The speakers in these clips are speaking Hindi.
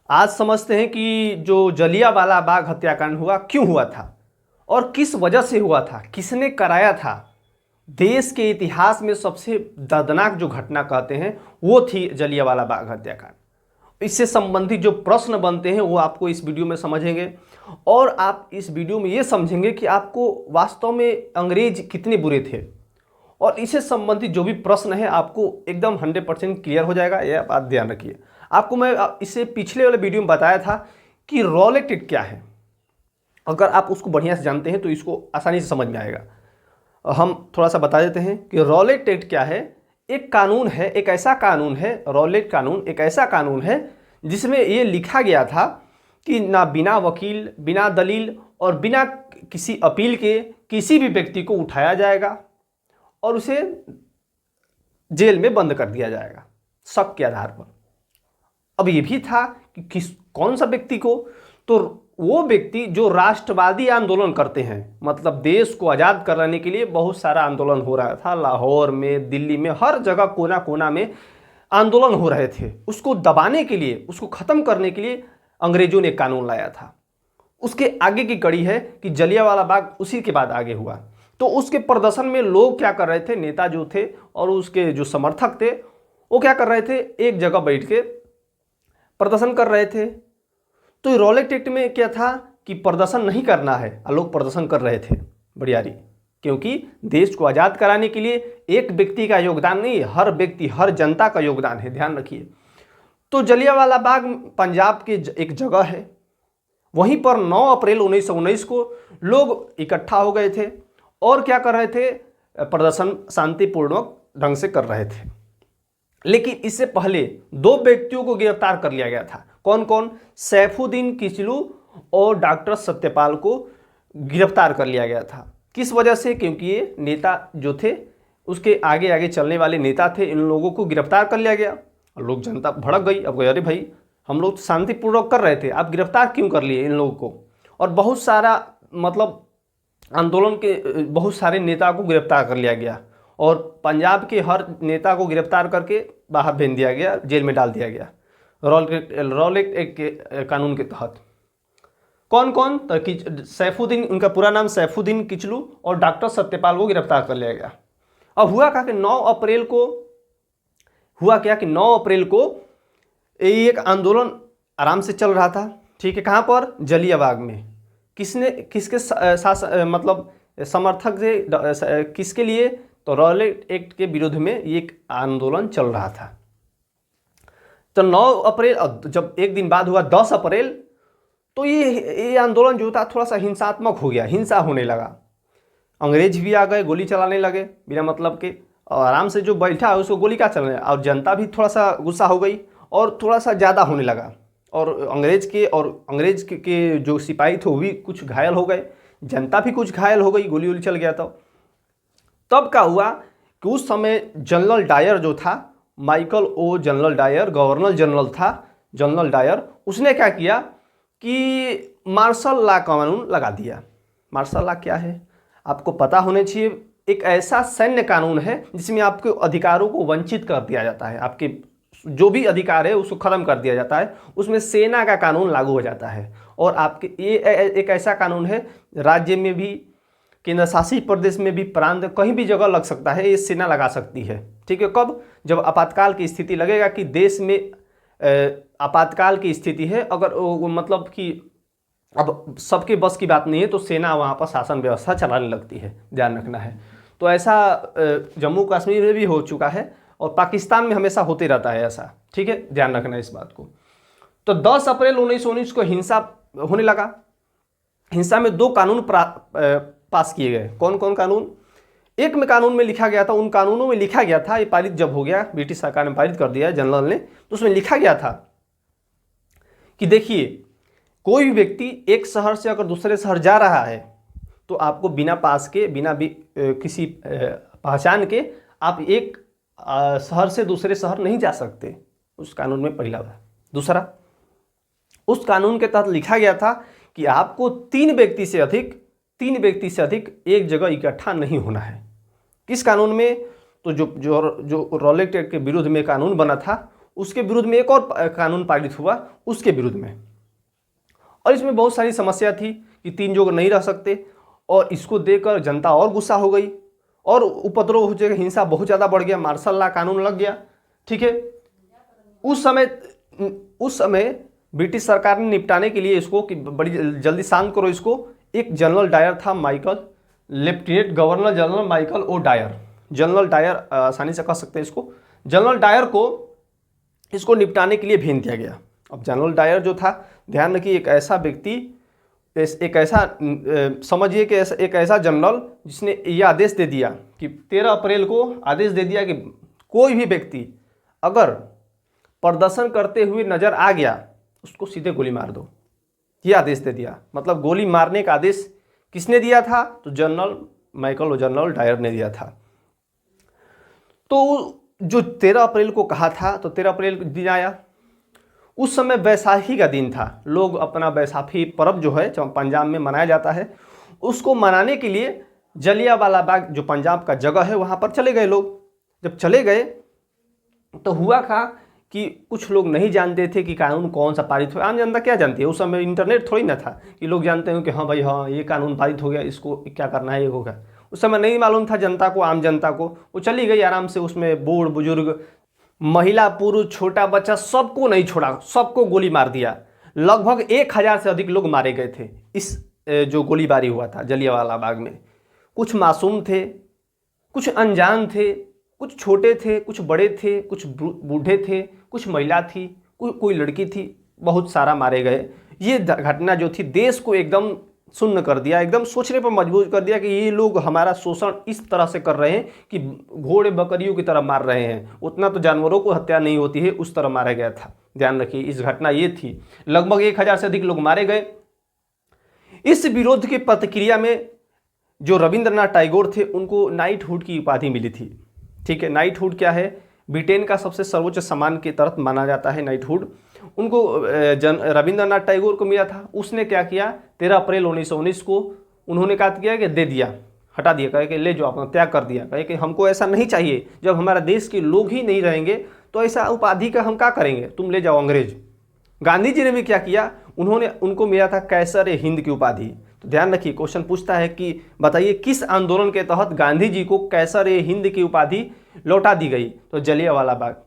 आज समझते हैं कि जो जलियांवाला बाग हत्याकांड हुआ क्यों हुआ था और किस वजह से हुआ था, किसने कराया था। देश के इतिहास में सबसे दर्दनाक जो घटना कहते हैं वो थी जलियांवाला बाग हत्याकांड। इससे संबंधित जो प्रश्न बनते हैं वो आपको इस वीडियो में समझेंगे और आप इस वीडियो में ये समझेंगे कि आपको वास्तव में अंग्रेज कितने बुरे थे और इससे संबंधित जो भी प्रश्न है आपको एकदम 100% क्लियर हो जाएगा। यह बात ध्यान रखिए। आपको मैं इससे पिछले वाले वीडियो में बताया था कि रॉलेट एक्ट क्या है। अगर आप उसको बढ़िया से जानते हैं तो इसको आसानी से समझ में आएगा। हम थोड़ा सा बता देते हैं कि रॉलेट एक्ट क्या है। एक कानून है, एक ऐसा कानून है, रॉलेट कानून एक ऐसा कानून है जिसमें ये लिखा गया था कि ना बिना वकील, बिना दलील और बिना किसी अपील के किसी भी व्यक्ति को उठाया जाएगा और उसे जेल में बंद कर दिया जाएगा शक के आधार पर। अब ये भी था कि कौन सा व्यक्ति को, तो वो व्यक्ति जो राष्ट्रवादी आंदोलन करते हैं, मतलब देश को आज़ाद कराने के लिए बहुत सारा आंदोलन हो रहा था, लाहौर में, दिल्ली में, हर जगह कोना कोना में आंदोलन हो रहे थे। उसको दबाने के लिए, उसको ख़त्म करने के लिए अंग्रेजों ने कानून लाया था। उसके आगे की कड़ी है कि जलियांवाला बाग उसी के बाद आगे हुआ। तो उसके प्रदर्शन में लोग क्या कर रहे थे, नेता जो थे और उसके जो समर्थक थे वो क्या कर रहे थे, एक जगह बैठ के प्रदर्शन कर रहे थे। तो रॉलेट एक्ट में क्या था कि प्रदर्शन नहीं करना है, लोग प्रदर्शन कर रहे थे बढ़ियारी, क्योंकि देश को आज़ाद कराने के लिए एक व्यक्ति का योगदान नहीं, हर व्यक्ति, हर जनता का योगदान है, ध्यान रखिए। तो जलियांवाला बाग पंजाब के एक जगह है, वहीं पर 9 अप्रैल 1919 को लोग इकट्ठा हो गए थे और क्या कर रहे थे, प्रदर्शन शांतिपूर्वक ढंग से कर रहे थे। लेकिन इससे पहले 2 व्यक्तियों को गिरफ्तार कर लिया गया था। कौन कौन? सैफुद्दीन किचलू और डॉक्टर सत्यपाल को गिरफ्तार कर लिया गया था। किस वजह से? क्योंकि ये नेता जो थे, उसके आगे आगे चलने वाले नेता थे, इन लोगों को गिरफ्तार कर लिया गया। और लोग, जनता भड़क गई। अब अरे भाई, हम लोग शांतिपूर्वक कर रहे थे, आप गिरफ्तार क्यों कर लिए इन लोगों को? और बहुत सारा मतलब आंदोलन के बहुत सारे नेता को गिरफ्तार कर लिया गया और पंजाब के हर नेता को गिरफ्तार करके बाहर भेज दिया गया, जेल में डाल दिया गया रॉलेट एक्ट के कानून के तहत। कौन कौन? तो सैफुद्दीन, उनका पूरा नाम सैफुद्दीन किचलू और डॉक्टर सत्यपाल को गिरफ्तार कर लिया गया। अब हुआ क्या कि 9 अप्रैल को एक आंदोलन आराम से चल रहा था, ठीक है। कहाँ पर? जलियांवाला बाग में। किसके साथ मतलब समर्थक थे, किसके लिए? तो रॉलेट एक्ट के विरुद्ध में एक आंदोलन चल रहा था। तो 9 अप्रैल, जब एक दिन बाद हुआ 10 अप्रैल, तो ये आंदोलन जो था थोड़ा सा हिंसात्मक हो गया, हिंसा होने लगा। अंग्रेज भी आ गए, गोली चलाने लगे बिना मतलब के, और आराम से जो बैठा है उसको गोली क्या चलाने, और जनता भी थोड़ा सा गुस्सा हो गई और थोड़ा सा ज़्यादा होने लगा। और अंग्रेज के जो सिपाही थे वो भी कुछ घायल हो गए, जनता भी कुछ घायल हो गई, गोली वोली चल गया। तो तब क्या हुआ कि उस समय जनरल डायर जो था, Michael O General Dyer, governor general था जनरल डायर, उसने क्या किया कि मार्शल लॉ कानून लगा दिया। मार्शल लॉ क्या है आपको पता होना चाहिए। एक ऐसा सैन्य कानून है जिसमें आपके अधिकारों को वंचित कर दिया जाता है, आपके जो भी अधिकार है उसको खत्म कर दिया जाता है। उसमें सेना का कानून लागू हो जाता है और आपके ये एक ऐसा कानून है, राज्य में भी, केंद्र शासित प्रदेश में भी, प्रांत कहीं भी जगह लग सकता है, ये सेना लगा सकती है, ठीक है। कब? जब आपातकाल की स्थिति लगेगा कि देश में आपातकाल की स्थिति है, अगर मतलब कि अब सबके बस की बात नहीं है, तो सेना वहाँ पर शासन व्यवस्था चलाने लगती है, ध्यान रखना है। तो ऐसा जम्मू कश्मीर में भी हो चुका है और पाकिस्तान में हमेशा होते रहता है ऐसा, ठीक है, ध्यान रखना है इस बात को। तो 10 अप्रैल 1919 को हिंसा होने लगा। हिंसा में 2 कानून पास किए गए। कौन कौन कानून? एक में कानून में लिखा गया था, उन कानूनों में लिखा गया था, ये पारित जब हो गया, ब्रिटिश सरकार ने पारित कर दिया जनरल ने, तो उसमें लिखा गया था कि देखिए, कोई भी व्यक्ति एक शहर से अगर दूसरे शहर जा रहा है तो आपको बिना पास के, बिना भी किसी पहचान के आप एक शहर से दूसरे शहर नहीं जा सकते। उस कानून में पहला बात। दूसरा, उस कानून के तहत लिखा गया था कि आपको 3 व्यक्ति से अधिक एक जगह इकट्ठा नहीं होना है। किस कानून में? तो जो रॉलेट एक्ट के विरुद्ध में कानून बना था उसके विरुद्ध में एक और कानून पारित हुआ उसके विरुद्ध में। और इसमें बहुत सारी समस्या थी कि 3 लोग नहीं रह सकते, और इसको देखकर जनता और गुस्सा हो गई और उपद्रव हो जाएगा, हिंसा बहुत ज़्यादा बढ़ गया, मार्शल लॉ कानून लग गया। ठीक है, उस समय ब्रिटिश सरकार ने निपटाने के लिए इसको कि बड़ी जल्दी शांत करो इसको, एक जनरल डायर था Michael, lieutenant governor general Michael O Dyer, General Dyer आसानी से कह सकते हैं इसको, जनरल डायर को इसको निपटाने के लिए भेज दिया गया। अब जनरल डायर जो था, ध्यान रखिए, एक ऐसा व्यक्ति, एक ऐसा समझिए कि एक ऐसा जनरल जिसने ये आदेश दे दिया कि 13 अप्रैल को आदेश दे दिया कि कोई भी व्यक्ति अगर प्रदर्शन करते हुए नजर आ गया उसको सीधे गोली मार दो, ये आदेश दे दिया। मतलब गोली मारने का आदेश किसने दिया था? तो जनरल माइकल और जनरल डायर ने दिया था। तो जो 13 अप्रैल को कहा था, तो 13 अप्रैल दिन आया, उस समय बैसाखी का दिन था। लोग अपना बैसाखी पर्व जो है पंजाब में मनाया जाता है, उसको मनाने के लिए जलियांवाला बाग जो पंजाब का जगह है वहाँ पर चले गए लोग। जब चले गए तो हुआ था कि कुछ लोग नहीं जानते थे कि कानून कौन सा पारित हुआ। आम जनता क्या जानती है, उस समय इंटरनेट थोड़ी ना था कि लोग जानते हो कि हाँ भाई हाँ ये कानून पारित हो गया, इसको क्या करना है, ये होगा। उस समय नहीं मालूम था जनता को, आम जनता को। वो चली गई आराम से, उसमें बूढ़ बुजुर्ग, महिला पुरुष, छोटा बच्चा, सबको नहीं छोड़ा, सबको गोली मार दिया। लगभग 1000 से अधिक लोग मारे गए थे इस जो गोलीबारी हुआ था जलियांवाला बाग में। कुछ मासूम थे, कुछ अनजान थे, कुछ छोटे थे, कुछ बड़े थे, कुछ बूढ़े थे, कुछ महिला थी, कोई लड़की थी, बहुत सारा मारे गए। ये घटना जो थी देश को एकदम सुन्न कर दिया, एकदम सोचने पर मजबूर कर दिया कि ये लोग हमारा शोषण इस तरह से कर रहे हैं कि घोड़े बकरियों की तरह मार रहे हैं। उतना तो जानवरों को हत्या नहीं होती है, उस तरह मारा गया था। ध्यान रखिए, इस घटना ये थी। लगभग 1000 से अधिक लोग मारे गए। इस विरोध की प्रतिक्रिया में जो रविंद्रनाथ टैगोर थे उनको नाइटहुड की उपाधि मिली थी। ठीक है, नाइटहुड क्या है? ब्रिटेन का सबसे सर्वोच्च सम्मान की तरफ माना जाता है नाइटहुड। उनको रविंद्रनाथ टैगोर को मिला था। उसने क्या किया, 13 अप्रैल 1919 को उन्होंने कहा किया कि दे दिया, हटा दिया, कहे कि ले जो अपना त्याग कर दिया, कहे कि हमको ऐसा नहीं चाहिए। जब हमारा देश के लोग ही नहीं रहेंगे तो ऐसा उपाधि का हम क्या करेंगे, तुम ले जाओ अंग्रेज। गांधी जी ने भी क्या किया, उनको मिला था कैसर ए हिंद की उपाधि। तो ध्यान रखिए, क्वेश्चन पूछता है कि बताइए किस आंदोलन के तहत गांधी जी को कैसर ए हिंद की उपाधि लौटा दी गई? तो जलियांवाला बाग।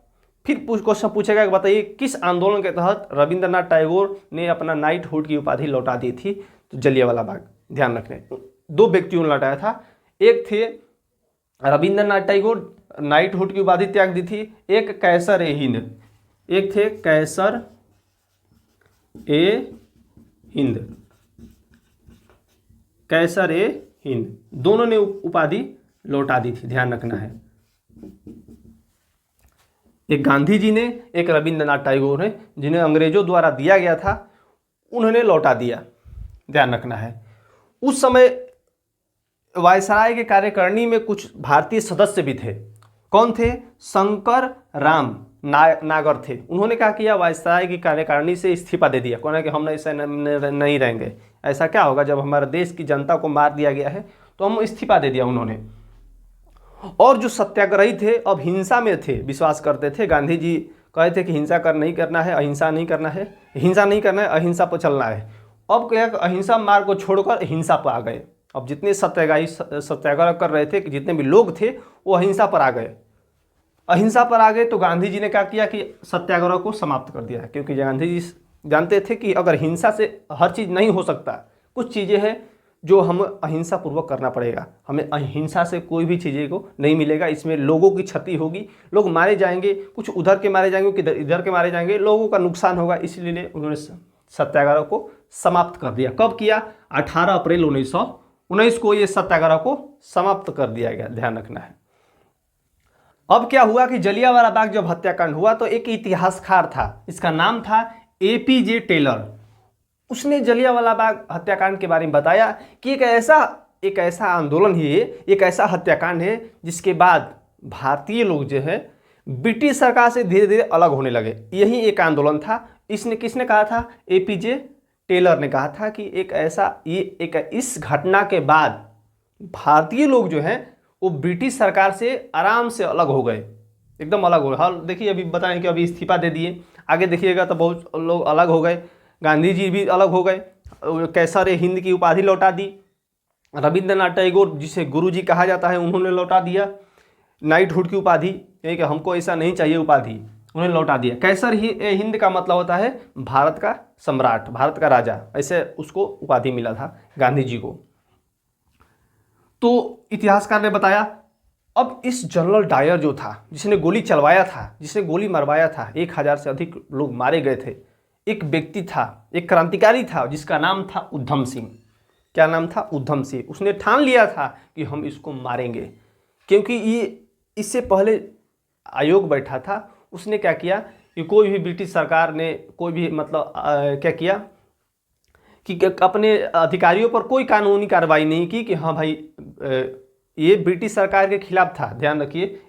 फिर क्वेश्चन पूछेगा कि बताइए किस आंदोलन के तहत रविंद्रनाथ टैगोर ने अपना नाइटहुड की उपाधि लौटा दी थी? तो जलियांवाला बाग। ध्यान रखने, 2 व्यक्तियों ने लौटाया था। एक थे रविंद्रनाथ टैगोर, नाइटहुड की उपाधि त्याग दी थी। एक कैसर ए हिंद, एक थे कैसर ए हिंद, कैसर ए हिंद, दोनों ने उपाधि लौटा दी थी। ध्यान रखना है, एक गांधी जी ने, एक रविंद्रनाथ टैगोर ने, जिन्हें अंग्रेजों द्वारा दिया गया था, उन्होंने लौटा दिया। ध्यान रखना है। उस समय वायसराय के कार्यकारिणी में कुछ भारतीय सदस्य भी थे। कौन थे? शंकर राम नागर थे। उन्होंने क्या किया, वायसराय की कार्यकारिणी से इस्तीफा दे दिया। कौन है कि हम ऐसा नहीं रहेंगे, ऐसा क्या होगा जब हमारे देश की जनता को मार दिया गया है, तो हम इस्तीफा दे दिया उन्होंने। और जो सत्याग्रही थे, अब हिंसा में थे, विश्वास करते थे। गांधी जी कहे थे कि हिंसा नहीं करना है, अहिंसा नहीं करना है, हिंसा नहीं करना है, अहिंसा पर चलना है। अब क्या, अहिंसा मार्ग को छोड़कर हिंसा पर आ गए। अब जितने सत्याग्रह कर रहे थे, जितने भी लोग थे, वो अहिंसा पर आ गए। अहिंसा पर आ गए तो गांधी जी ने क्या किया कि सत्याग्रह को समाप्त कर दिया, क्योंकि गांधी जी जानते थे कि अगर हिंसा से हर चीज़ नहीं हो सकता, कुछ चीज़ें हैं जो हम अहिंसा पूर्वक करना पड़ेगा। हमें अहिंसा से कोई भी चीज़ें को नहीं मिलेगा, इसमें लोगों की क्षति होगी, लोग मारे जाएंगे, कुछ उधर के मारे जाएंगे, किधर इधर के मारे जाएंगे, लोगों का नुकसान होगा। इसलिए उन्होंने सत्याग्रह को समाप्त कर दिया। कब किया? 18 अप्रैल 1919 को ये सत्याग्रह को समाप्त कर दिया गया। ध्यान रखना है। अब क्या हुआ कि जलियांवाला बाग जब हत्याकांड हुआ तो एक इतिहासकार था, इसका नाम था एपीजे टेलर। उसने जलियांवाला बाग हत्याकांड के बारे में बताया कि एक ऐसा आंदोलन है, एक ऐसा हत्याकांड है जिसके बाद भारतीय लोग जो है ब्रिटिश सरकार से धीरे धीरे अलग होने लगे। यही एक आंदोलन था। किसने कहा था? एपीजे टेलर ने कहा था कि इस घटना के बाद भारतीय लोग जो हैं वो ब्रिटिश सरकार से आराम से अलग हो गए। एकदम अलग हो गए। हाल देखिए अभी बताएं कि अभी इस्तीफा दे दिए, आगे देखिएगा तो बहुत लोग अलग हो गए, गांधी जी भी अलग हो गए, कैसर हिंद की उपाधि लौटा दी, रविंद्रनाथ टैगोर जिसे गुरु जी कहा जाता है उन्होंने लौटा दिया नाइटहुड की उपाधि, ये कि हमको ऐसा नहीं चाहिए उपाधि, उन्हें लौटा दिया। कैसर ही हिंद का मतलब होता है भारत का सम्राट, भारत का राजा, ऐसे उसको उपाधि मिला था गांधी जी को। तो इतिहासकार ने बताया अब इस जनरल डायर जो था, जिसने गोली चलवाया था, जिसने गोली मरवाया था, 1000 से अधिक लोग मारे गए थे, एक व्यक्ति था, एक क्रांतिकारी था जिसका नाम था उधम सिंह। क्या नाम था? उधम सिंह। उसने ठान लिया था कि हम इसको मारेंगे, क्योंकि ये इससे पहले आयोग बैठा था, उसने क्या किया कि कोई भी ब्रिटिश सरकार ने कोई भी मतलब क्या किया कि अपने अधिकारियों पर कोई कानूनी कार्रवाई नहीं की कि हाँ भाई ये ब्रिटिश सरकार के खिलाफ था। ध्यान रखिए,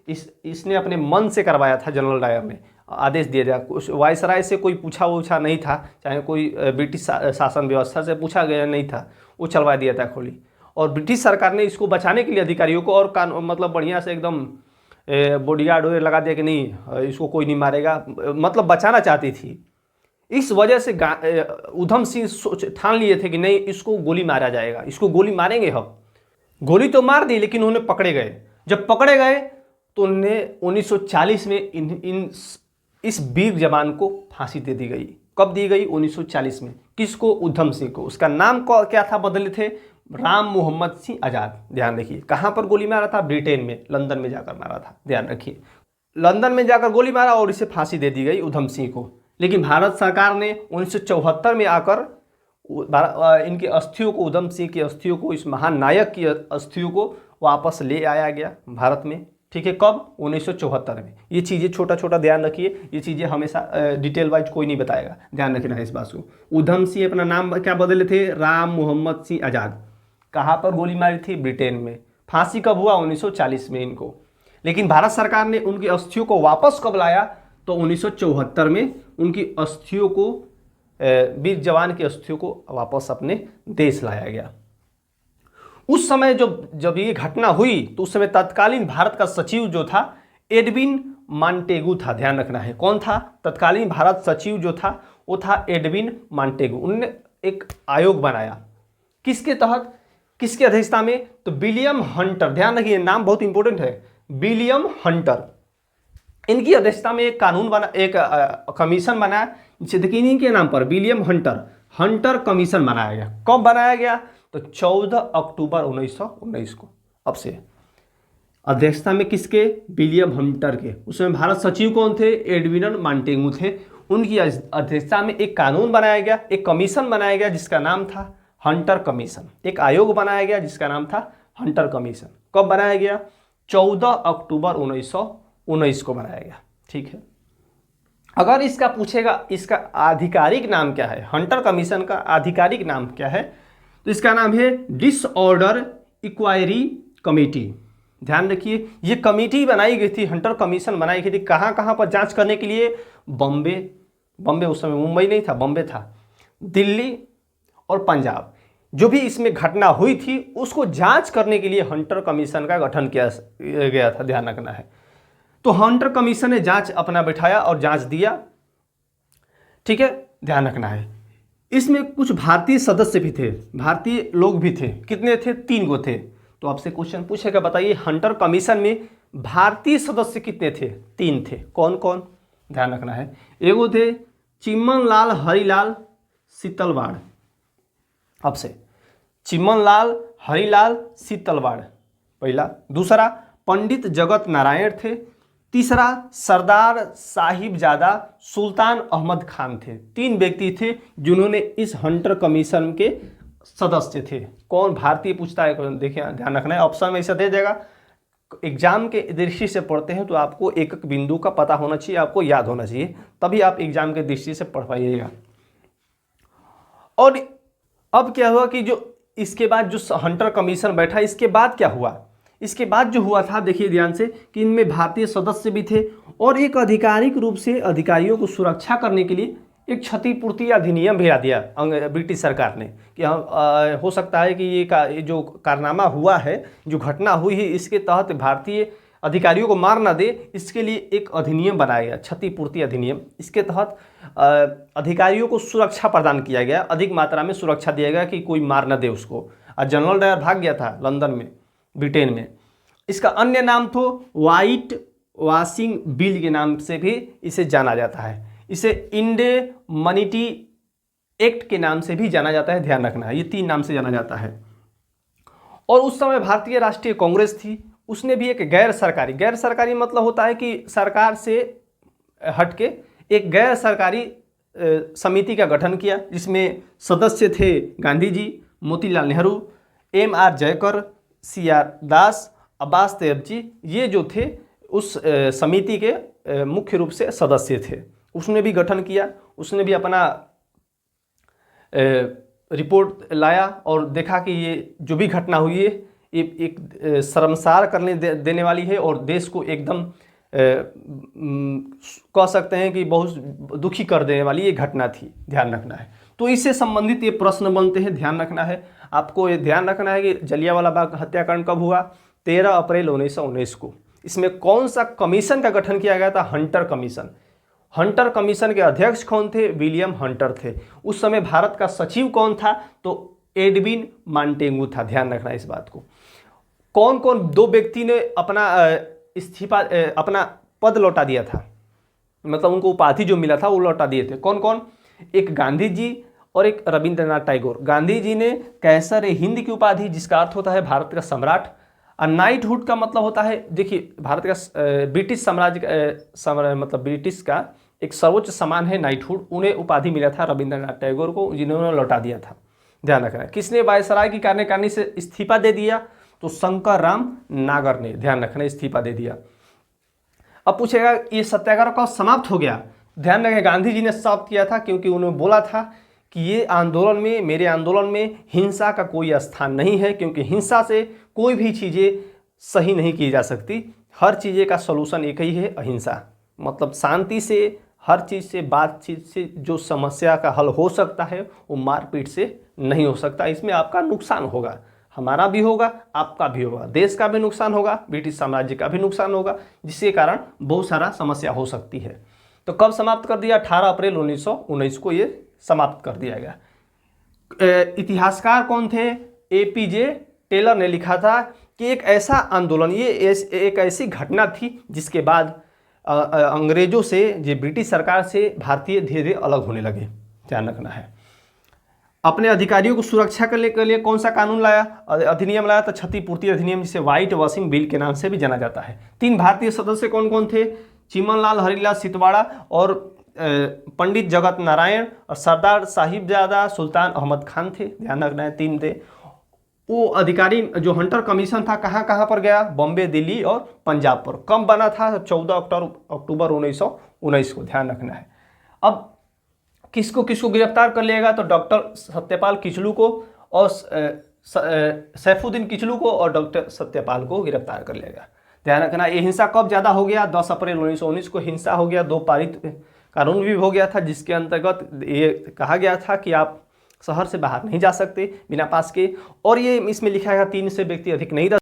इसने अपने मन से करवाया था, जनरल डायर ने आदेश दिया था, कुछ वायसराय से कोई पूछा नहीं था, चाहे कोई ब्रिटिश शासन व्यवस्था से पूछा गया नहीं था, वो चलवा दिया था खोली। और ब्रिटिश सरकार ने इसको बचाने के लिए अधिकारियों को और मतलब बढ़िया से एकदम बॉडीगार्ड लगा दिया कि नहीं इसको कोई नहीं मारेगा, मतलब बचाना चाहती थी। इस वजह से उधम सिंह ठान लिए थे कि नहीं इसको गोली मारा जाएगा, इसको गोली मारेंगे हम। गोली तो मार दी, लेकिन उन्हें पकड़े गए। जब पकड़े गए तो उन्हें 1940 में इस वीर जवान को फांसी दे दी गई। कब दी गई? 1940 में। किसको? उधम सिंह को। उसका नाम क्या था? बदले थे राम मोहम्मद सिंह आज़ाद। ध्यान रखिए, कहाँ पर गोली मारा था? ब्रिटेन में, लंदन में जाकर मारा था। ध्यान रखिए, लंदन में जाकर गोली मारा और इसे फांसी दे दी गई उधम सिंह को। लेकिन भारत सरकार ने 1974 में आकर इनकी अस्थियों को, उधम सिंह की अस्थियों को, इस महान नायक की अस्थियों को वापस ले आया गया भारत में। ठीक है, कब? 1974 में। ये चीज़ें छोटा छोटा ध्यान रखिए, ये चीज़ें हमेशा डिटेल वाइज कोई नहीं बताएगा, ध्यान रखना है इस बात को। उधम सिंह अपना नाम क्या बदले थे? राम मोहम्मद सिंह आज़ाद। कहाँ पर गोली मारी थी? ब्रिटेन में। फांसी कब हुआ? 1940 में इनको। लेकिन भारत सरकार ने उनकी अस्थियों को वापस कब लाया? तो 1974 में उनकी अस्थियों को, वीर जवान की अस्थियों को वापस अपने देश लाया गया। उस समय जब ये घटना हुई तो उस समय तत्कालीन भारत का सचिव जो था एडविन मॉन्टेगू था। ध्यान रखना है, कौन था? तत्कालीन भारत सचिव जो था वो था एडविन मॉन्टेगू। उन्होंने एक आयोग बनाया, किसके तहत, किसकी अध्यक्षता में? तो विलियम हंटर। ध्यान रखिए, नाम बहुत इंपॉर्टेंट है, विलियम हंटर। इनकी अध्यक्षता में एक कानून बना, एक कमीशन बनाया, जिसे देखिए इन्हीं के नाम पर विलियम हंटर कमीशन बनाया गया। कब बनाया गया? तो 14 अक्टूबर 1919 को। अब से अध्यक्षता में किसके? विलियम हंटर के। उसमें भारत सचिव कौन थे? एडविन मॉन्टेगू थे। उनकी अध्यक्षता में एक कानून बनाया गया, एक कमीशन बनाया गया जिसका नाम था हंटर कमीशन। एक आयोग बनाया गया जिसका नाम था हंटर कमीशन। कब बनाया गया? 14 अक्टूबर 1919 को बनाया गया। ठीक है, अगर इसका पूछेगा इसका आधिकारिक नाम क्या है, हंटर कमीशन का आधिकारिक नाम क्या है, तो इसका नाम है डिसऑर्डर इंक्वायरी कमेटी। ध्यान रखिए, ये कमेटी बनाई गई थी, हंटर कमीशन बनाई गई थी कहाँ कहाँ पर जांच करने के लिए? बम्बे उस समय मुंबई नहीं था, बम्बे था, दिल्ली और पंजाब। जो भी इसमें घटना हुई थी उसको जांच करने के लिए हंटर कमीशन का गठन किया गया था। ध्यान रखना है। तो हंटर कमीशन ने जांच अपना बैठाया और जांच दिया। ठीक है, ध्यान रखना है। इसमें कुछ भारतीय सदस्य भी थे, भारतीय लोग भी थे। कितने थे? 3 गो थे। तो आपसे क्वेश्चन पूछेगा, बताइए हंटर कमीशन में भारतीय सदस्य कितने थे? 3 थे। कौन कौन? ध्यान रखना है। एगो थे चिम्मनलाल हरिलाल शीतलवाड़। अब से चिम्मनलाल हरिलाल शीतलवाड़ पहला। दूसरा पंडित जगत नारायण थे। तीसरा सरदार साहिबजादा सुल्तान अहमद खान थे। 3 व्यक्ति थे जिन्होंने इस हंटर कमीशन के सदस्य थे। कौन? भारतीय पूछता है, देखिए ध्यान रखना है, ऑप्शन में ऐसा दे देगा। एग्जाम के दृष्टि से पढ़ते हैं तो आपको एक एक बिंदु का पता होना चाहिए, आपको याद होना चाहिए, तभी आप एग्जाम के दृष्टि से पढ़ पाइएगा। और अब क्या हुआ कि जो इसके बाद जो हंटर कमीशन बैठा, इसके बाद क्या हुआ? इसके बाद जो हुआ था, देखिए ध्यान से, कि इनमें भारतीय सदस्य भी थे और एक आधिकारिक रूप से अधिकारियों को सुरक्षा करने के लिए एक क्षतिपूर्ति अधिनियम भी ला दिया ब्रिटिश सरकार ने कि हो सकता है कि ये जो कारनामा हुआ है, जो घटना हुई है, इसके तहत भारतीय अधिकारियों को मार ना दे, इसके लिए एक अधिनियम बनाया गया, क्षतिपूर्ति अधिनियम। इसके तहत अधिकारियों को सुरक्षा प्रदान किया गया, अधिक मात्रा में सुरक्षा दिया गया कि कोई मार न दे उसको। और जनरल डायर भाग गया था लंदन में, ब्रिटेन में। इसका अन्य नाम तो व्हाइट वॉशिंग बिल के नाम से भी इसे जाना जाता है। इसे इंडेमनिटी एक्ट के नाम से भी जाना जाता है, ध्यान रखना है, ये 3 नाम से जाना जाता है। और उस समय भारतीय राष्ट्रीय कांग्रेस थी, उसने भी एक गैर सरकारी मतलब होता है कि सरकार से हटके एक गैर सरकारी समिति का गठन किया, जिसमें सदस्य थे गांधी जी, मोतीलाल नेहरू, MR जयकर, CR दास, अब्बास तैयब जी। ये जो थे उस समिति के मुख्य रूप से सदस्य थे। उसने भी गठन किया, उसने भी अपना रिपोर्ट लाया और देखा कि ये जो भी घटना हुई है ये एक शर्मसार करने देने वाली है और देश को एकदम कह सकते हैं कि बहुत दुखी कर देने वाली ये घटना थी, ध्यान रखना है। तो इससे संबंधित ये प्रश्न बनते हैं, ध्यान रखना है। आपको ये ध्यान रखना है कि जलियांवाला बाग हत्याकांड कब हुआ? 13 अप्रैल 1919 को। इसमें कौन सा कमीशन का गठन किया गया था? Hunter commission. हंटर कमीशन के अध्यक्ष कौन थे? विलियम हंटर थे। उस समय भारत का सचिव कौन था? तो एडविन मांटेगू था, ध्यान रखना इस बात को। कौन कौन 2 व्यक्ति ने अपना इस्तीफा अपना पद लौटा दिया था, मतलब उनको उपाधि जो मिला था वो लौटा दिए थे? कौन कौन? एक गांधी जी और एक रविंद्रनाथ टैगोर। गांधी जी ने कैसर ए हिंद की उपाधि, जिसका अर्थ होता है भारत का सम्राट। और नाइटहुड का मतलब होता है, देखिए भारत का ब्रिटिश साम्राज्य का मतलब ब्रिटिश का एक सर्वोच्च सम्मान है नाइटहुड। उन्हें उपाधि मिला था रविंद्रनाथ टैगोर को, जिन्होंने लौटा दिया था, ध्यान रखना है। किसने वायसराय की कार्यकारिणी से इस्तीफा दे दिया? तो शंकर राम नागर ने, ध्यान रखना, इस्तीफा दे दिया। अब पूछेगा ये सत्याग्रह कब समाप्त हो गया? ध्यान रखें, गांधी जी ने समाप्त किया था, क्योंकि उन्होंने बोला था कि ये आंदोलन में, मेरे आंदोलन में हिंसा का कोई स्थान नहीं है, क्योंकि हिंसा से कोई भी चीज़ें सही नहीं की जा सकती। हर चीज़ें का सलूशन एक ही है, अहिंसा। मतलब शांति से, हर चीज़ से, बातचीत से जो समस्या का हल हो सकता है वो मारपीट से नहीं हो सकता। इसमें आपका नुकसान होगा, हमारा भी होगा, आपका भी होगा, देश का भी नुकसान होगा, ब्रिटिश साम्राज्य का भी नुकसान होगा, जिसके कारण बहुत सारा समस्या हो सकती है। तो कब समाप्त कर दिया? 18 अप्रैल 1919 को ये समाप्त कर दिया गया। इतिहासकार कौन थे? APJ टेलर ने लिखा था कि एक ऐसा आंदोलन, ये एक ऐसी घटना थी जिसके बाद अंग्रेजों से, जो ब्रिटिश सरकार से भारतीय धीरे धीरे अलग होने लगे, ध्यान रखना है। अपने अधिकारियों को सुरक्षा करने के लिए कौन सा कानून लाया, अधिनियम लाया? तो क्षतिपूर्ति अधिनियम, जिसे व्हाइट वॉशिंग बिल के नाम से भी जाना जाता है। 3 भारतीय सदस्य कौन कौन थे? चिमनलाल हरिलाल सितवाड़ा और पंडित जगत नारायण और सरदार साहिबजादा सुल्तान अहमद खान थे, ध्यान रखना है, 3 थे। वो अधिकारी जो हंटर कमीशन था कहाँ कहाँ पर गया? बॉम्बे, दिल्ली और पंजाब पर। कब बना था? 14 अक्टूबर 1919 को, ध्यान रखना है। अब किसको किसको गिरफ्तार कर लिएगा? तो डॉक्टर सत्यपाल किचलू को और सैफुद्दीन किचलू को और डॉक्टर सत्यपाल को गिरफ्तार कर लिएगा, ध्यान रखना। ये हिंसा कब ज़्यादा हो गया? 10 अप्रैल 1919 को हिंसा हो गया। 2 पारित कानून भी हो गया था, जिसके अंतर्गत ये कहा गया था कि आप शहर से बाहर नहीं जा सकते बिना पास के, और ये इसमें लिखा है 3 से व्यक्ति अधिक नहीं रह